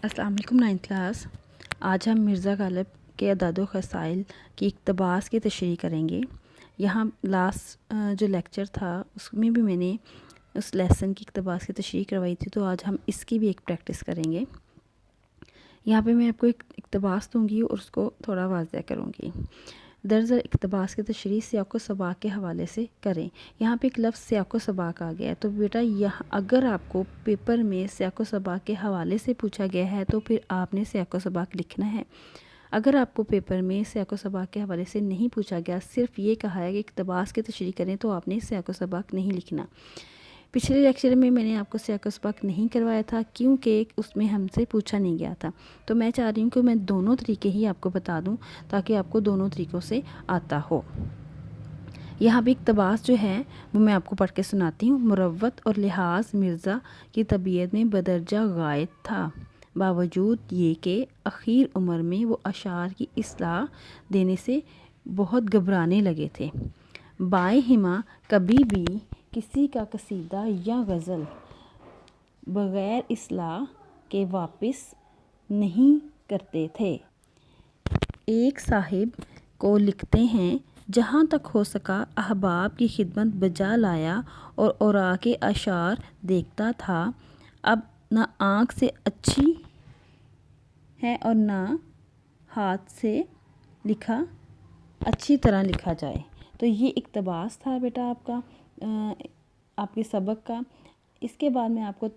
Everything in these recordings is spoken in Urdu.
السلام علیکم 9th کلاس۔ آج ہم مرزا غالب کے اعداد و خسائل کی اقتباس کی تشریح کریں گے۔ یہاں لاسٹ جو لیکچر تھا اس میں بھی میں نے اس لیسن کی اقتباس کی تشریح کروائی تھی، تو آج ہم اس کی بھی ایک پریکٹس کریں گے۔ یہاں پہ میں آپ کو ایک اقتباس دوں گی اور اس کو تھوڑا واضح کروں گی۔ درجہ اقتباس کی تشریح سیاق و سباق کے حوالے سے کریں۔ یہاں پہ ایک لفظ سیاق و سباق آ گیا ہے، تو بیٹا اگر آپ کو پیپر میں سیاق و سباق کے حوالے سے پوچھا گیا ہے تو پھر آپ نے سیاق و سباق لکھنا ہے۔ اگر آپ کو پیپر میں سیاق و سباق کے حوالے سے نہیں پوچھا گیا، صرف یہ کہا ہے کہ اقتباس کی تشریح کریں، تو آپ نے سیاق و سباق نہیں لکھنا۔ پچھلے لیکچر میں نے آپ کو سیاق و سباق نہیں کروایا تھا کیونکہ اس میں ہم سے پوچھا نہیں گیا تھا، تو میں چاہ رہی ہوں کہ میں دونوں طریقے ہی آپ کو بتا دوں تاکہ آپ کو دونوں طریقوں سے آتا ہو۔ یہاں بھی اقتباس جو ہے وہ میں آپ کو پڑھ کے سناتی ہوں۔ مروت اور لحاظ مرزا کی طبیعت میں بدرجہ غائب تھا، باوجود یہ کہ اخیر عمر میں وہ اشعار کی اصلاح دینے سے بہت گھبرانے لگے تھے۔ بائیں ہما کبھی بھی کسی کا قصیدہ یا غزل بغیر اصلاح کے واپس نہیں کرتے تھے۔ ایک صاحب کو لکھتے ہیں، جہاں تک ہو سکا احباب کی خدمت بجا لایا اور اوراق اشعار دیکھتا تھا۔ اب نہ آنکھ سے اچھی ہے اور نہ ہاتھ سے لکھا اچھی طرح لکھا جائے۔ تو یہ اقتباس تھا بیٹا آپ کے سبق کا۔ اس کے بعد میں آپ کو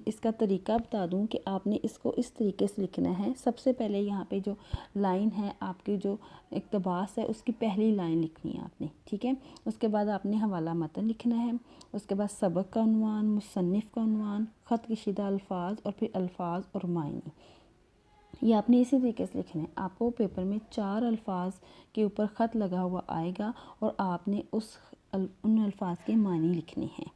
اس کا طریقہ بتا دوں کہ آپ نے اس کو اس طریقے سے لکھنا ہے۔ سب سے پہلے یہاں پہ جو لائن ہے آپ کی جو اقتباس ہے اس کی پہلی لائن لکھنی ہے آپ نے، ٹھیک ہے۔ اس کے بعد آپ نے حوالہ متن لکھنا ہے، اس کے بعد سبق کا عنوان، مصنف کا عنوان، خط کشیدہ الفاظ اور پھر الفاظ اور معنی۔ یہ آپ نے اسی طریقے سے لکھنا ہے۔ آپ کو پیپر میں 4 الفاظ کے اوپر خط لگا ہوا آئے گا اور آپ نے ان الفاظ کے معنی لکھنے ہیں،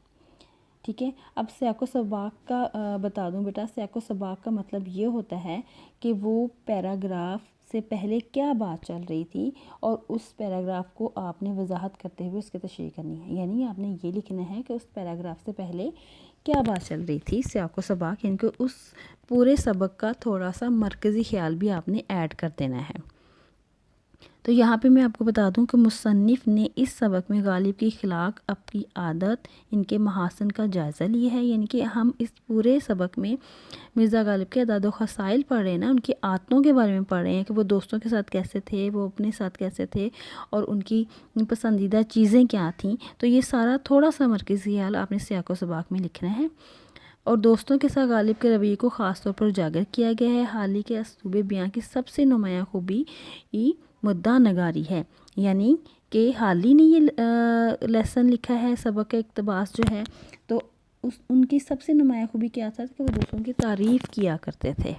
ٹھیک ہے۔ اب سیاق و سباق کا بتا دوں بیٹا، سیاق و سباق کا مطلب یہ ہوتا ہے کہ وہ پیراگراف سے پہلے کیا بات چل رہی تھی اور اس پیراگراف کو آپ نے وضاحت کرتے ہوئے اس کی تشریح کرنی ہے، یعنی آپ نے یہ لکھنا ہے کہ اس پیراگراف سے پہلے کیا بات چل رہی تھی۔ سیاق و سباق یعنی کہ اس پورے سبق کا تھوڑا سا مرکزی خیال بھی آپ نے ایڈ کر دینا ہے۔ تو یہاں پہ میں آپ کو بتا دوں کہ مصنف نے اس سبق میں غالب کی اخلاق، اب کی عادت، ان کے محاسن کا جائزہ لیا ہے، یعنی کہ ہم اس پورے سبق میں مرزا غالب کے اعداد و خسائل پڑھ رہے ہیں نا، ان کی عادتوں کے بارے میں پڑھ رہے ہیں کہ وہ دوستوں کے ساتھ کیسے تھے، وہ اپنے ساتھ کیسے تھے اور ان کی پسندیدہ چیزیں کیا تھیں۔ تو یہ سارا تھوڑا سا مرکزی خیال آپ نے سیاق و سباق میں لکھنا ہے۔ اور دوستوں کے ساتھ غالب کے رویے کو خاص طور پر اجاگر کیا گیا ہے۔ حال ہی کے اسلوب بیاں کی سب سے نمایاں خوبی مدعا نگاری ہے، یعنی کہ حال ہی نے یہ لیسن لکھا ہے، سبق کا اقتباس جو ہے، تو ان کی سب سے نمایاں خوبی کیا تھا کہ وہ دوسروں کی تعریف کیا کرتے تھے،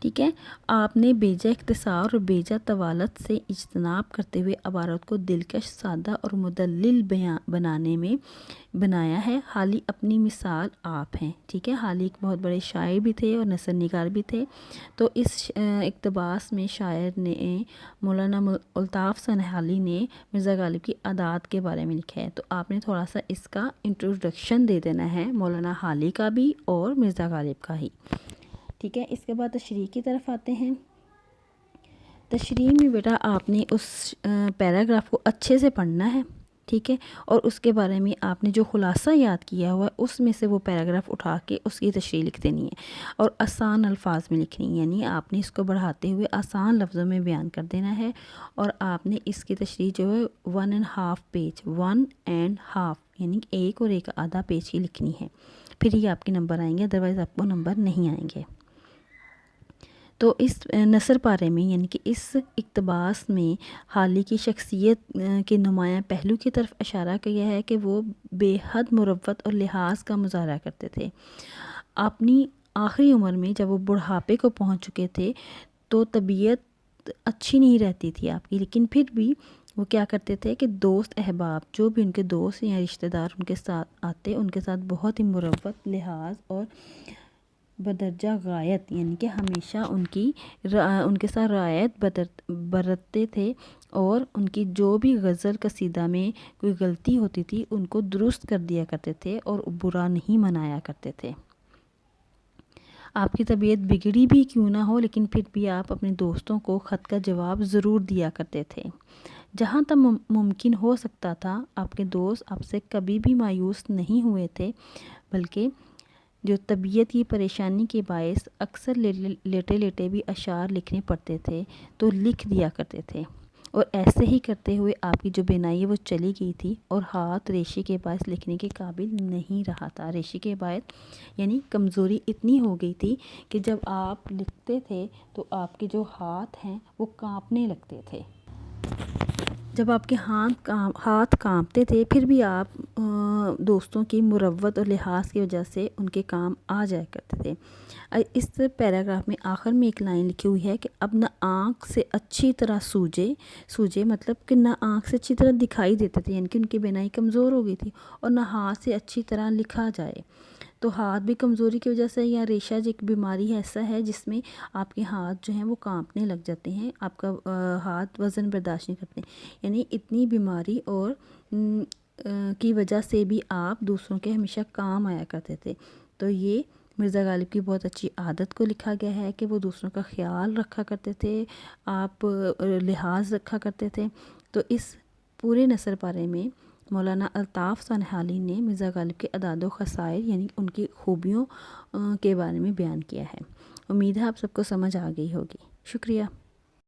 ٹھیک ہے۔ آپ نے بیجا اختصار اور بیجا طوالت سے اجتناب کرتے ہوئے عبارت کو دلکش، سادہ اور مدلل بنانے میں بنایا ہے۔ حالی اپنی مثال آپ ہیں، ٹھیک ہے۔ حالی ایک بہت بڑے شاعر بھی تھے اور نثر نگار بھی تھے، تو اس اقتباس میں شاعر نے مولانا الطاف سنہالی نے مرزا غالب کی عادات کے بارے میں لکھا ہے، تو آپ نے تھوڑا سا اس کا انٹروڈکشن دے دینا ہے، مولانا حالی کا بھی اور مرزا غالب کا ہی، ٹھیک ہے۔ اس کے بعد تشریح کی طرف آتے ہیں۔ تشریح میں بیٹا آپ نے اس پیراگراف کو اچھے سے پڑھنا ہے، ٹھیک ہے، اور اس کے بارے میں آپ نے جو خلاصہ یاد کیا ہوا ہے اس میں سے وہ پیراگراف اٹھا کے اس کی تشریح لکھ دینی ہے اور آسان الفاظ میں لکھنی ہے، یعنی آپ نے اس کو بڑھاتے ہوئے آسان لفظوں میں بیان کر دینا ہے اور آپ نے اس کی تشریح جو ہے 1.5 پیج 1.5 یعنی 1 اور 1 آدھا پیج کی لکھنی ہے، پھر ہی آپ کے نمبر آئیں گے، ادروائز آپ کو نمبر نہیں آئیں گے۔ تو اس نثر پارے میں یعنی کہ اس اقتباس میں حالی کی شخصیت کے نمایاں پہلو کی طرف اشارہ کیا ہے کہ وہ بے حد مروت اور لحاظ کا مظاہرہ کرتے تھے۔ اپنی آخری عمر میں جب وہ بڑھاپے کو پہنچ چکے تھے تو طبیعت اچھی نہیں رہتی تھی آپ کی، لیکن پھر بھی وہ کیا کرتے تھے کہ دوست احباب جو بھی ان کے دوست یا رشتہ دار ان کے ساتھ آتے ان کے ساتھ بہت ہی مروت، لحاظ اور بدرجہ غایت یعنی کہ ہمیشہ ان کے ساتھ رعایت برتتے تھے اور ان کی جو بھی غزل قصیدہ میں کوئی غلطی ہوتی تھی ان کو درست کر دیا کرتے تھے اور برا نہیں منایا کرتے تھے۔ آپ کی طبیعت بگڑی بھی کیوں نہ ہو لیکن پھر بھی آپ اپنے دوستوں کو خط کا جواب ضرور دیا کرتے تھے۔ جہاں تک ممکن ہو سکتا تھا آپ کے دوست آپ سے کبھی بھی مایوس نہیں ہوئے تھے، بلکہ جو طبیعت کی پریشانی کے باعث اکثر لیٹے لیٹے بھی اشعار لکھنے پڑتے تھے تو لکھ دیا کرتے تھے، اور ایسے ہی کرتے ہوئے آپ کی جو بینائی ہے وہ چلی گئی تھی اور ہاتھ ریشے کے باعث لکھنے کے قابل نہیں رہا تھا۔ ریشے کے باعث یعنی کمزوری اتنی ہو گئی تھی کہ جب آپ لکھتے تھے تو آپ کے جو ہاتھ ہیں وہ کانپنے لگتے تھے۔ جب آپ کے ہاتھ کانپتے تھے پھر بھی آپ دوستوں کی مروت اور لحاظ کی وجہ سے ان کے کام آ جایا کرتے تھے۔ اس پیراگراف میں آخر میں ایک لائن لکھی ہوئی ہے کہ اب نہ آنکھ سے اچھی طرح سوجے مطلب کہ نہ آنکھ سے اچھی طرح دکھائی دیتے تھے، یعنی کہ ان کی بینائی کمزور ہو گئی تھی، اور نہ ہاتھ سے اچھی طرح لکھا جائے۔ تو ہاتھ بھی کمزوری کی وجہ سے یا ریشہ جو ایک بیماری ایسا ہے جس میں آپ کے ہاتھ جو ہیں وہ کانپنے لگ جاتے ہیں، آپ کا ہاتھ وزن برداشت نہیں کرتے، یعنی اتنی بیماری اور کی وجہ سے بھی آپ دوسروں کے ہمیشہ کام آیا کرتے تھے۔ تو یہ مرزا غالب کی بہت اچھی عادت کو لکھا گیا ہے کہ وہ دوسروں کا خیال رکھا کرتے تھے، آپ لحاظ رکھا کرتے تھے۔ تو اس پورے نثر پارے میں مولانا الطاف سانحالی نے مرزا غالب کے اعداد و خصائل یعنی ان کی خوبیوں کے بارے میں بیان کیا ہے۔ امید ہے آپ سب کو سمجھ آ گئی ہوگی۔ شکریہ۔